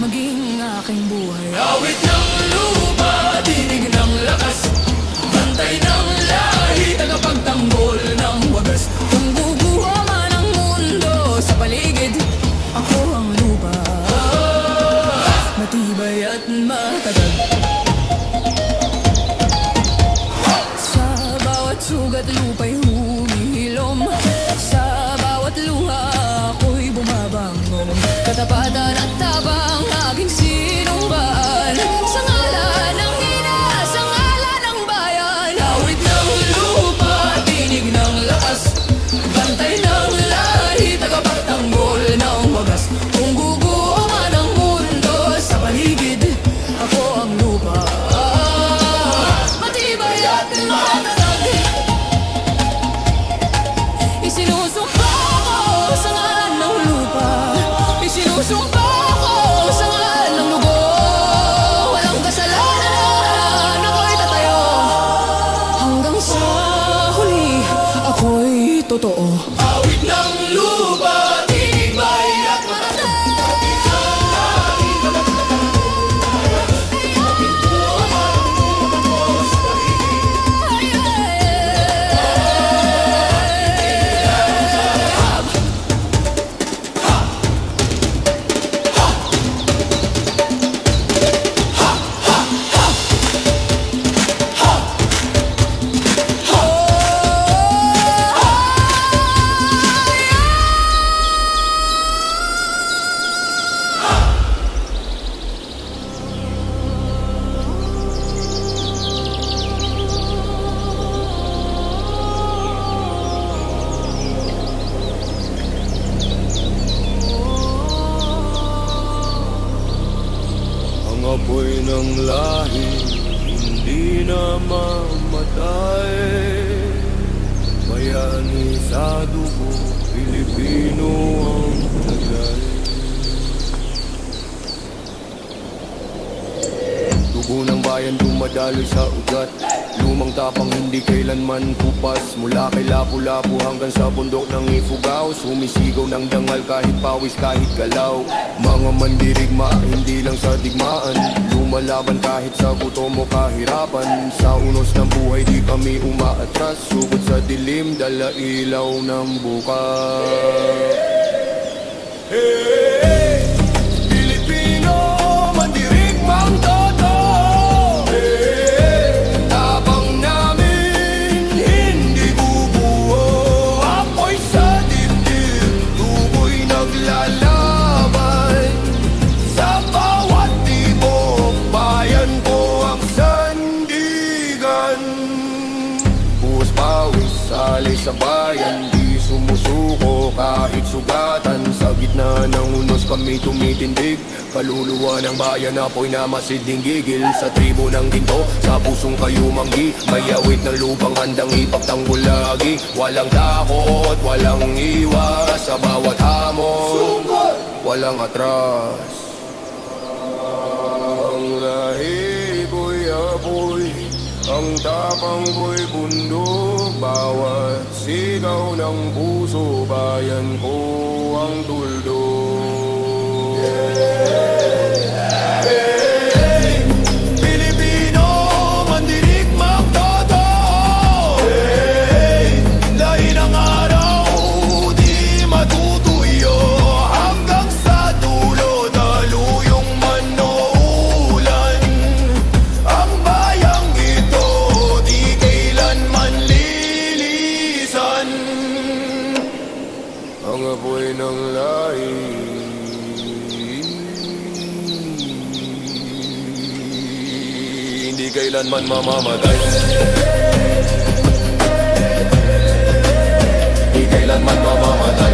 maging aking buhay. Awit ng lupa, tinig ng lakas, bantay ng lahi, tagapagtanggol ng wagas. Kung guguha man ang mundo sa paligid, ako ang lupa, matibay at matatag. Sa bawat sugat lupa'y humihilom, sa bawat luha ako'y bumabangon. Katapatan at tabang aking sinumbaan, sa ngalan ng ina, sa ngalan ng bayan. Awit ng lupa, tinig ng lakas, bantay ng lahi, tagapagtanggol ng wagas. Kung guguho man ang mundo sa paligid, ako ang lupa, matibay at matatag. Isinusumpa ko sa ngalan ng lupa, isinusumpa ko sa ngalan ng dugo. Walang kasalanan, ako'y tatayo, hanggang sa huli ako'y totoo. Awit ng lupa, tinibay at matatag. Ang apoy ng lahi, hindi na mamatay. Bayani sa dugo, Pilipino ang tagay. Dugo ng bayan dumadaloy sa ugat, lumang tapang hindi kailanman kupas. Mula kay Lapu-Lapu hanggang sa bundok ng Ifugao, sumisigaw ng dangal kahit pawis, kahit galaw. Mga mandirigma, hindi lang sa digmaan, lumalaban kahit sa gutom o kahirapan. Sa unos ng buhay di kami umaatras, sugod sa dilim, dala ilaw ng bukas. Hey, Pilipino, mandirigmang toto. Tapang namin, hindi bubuo. Apoy sa dibdib, tuboy naglalaban. Sa bawat tibok, bayan ko ang sandigan. Buhos pawis, alay sa bayan, di sumusuko kahit sugatan. Sa gitna ng unos kami tumitindig, kaluluwa ng bayan apoy na masiding gigil. Sa tribo ng ginto, sa pusong kayo manggi, may awit ng lupang handang ipagtanggol lagi. Walang takot, walang iwas, sa bawat hamon, walang atras. Ang lahi ko'y apoy, ang tapang ko'y bundok. Bawat sigaw ng puso, bayan ko ang tuldok. Hey, Pilipino, mandirigmang toto. Hey, lahi ng araw, di matutuyo, hanggang sa dulo, daluyong manoulan. Ang bayang ito, di kailanman lilisan. Ang apoy ng lahi, hindi kailanman mamamatay. Di kailanman mamamatay.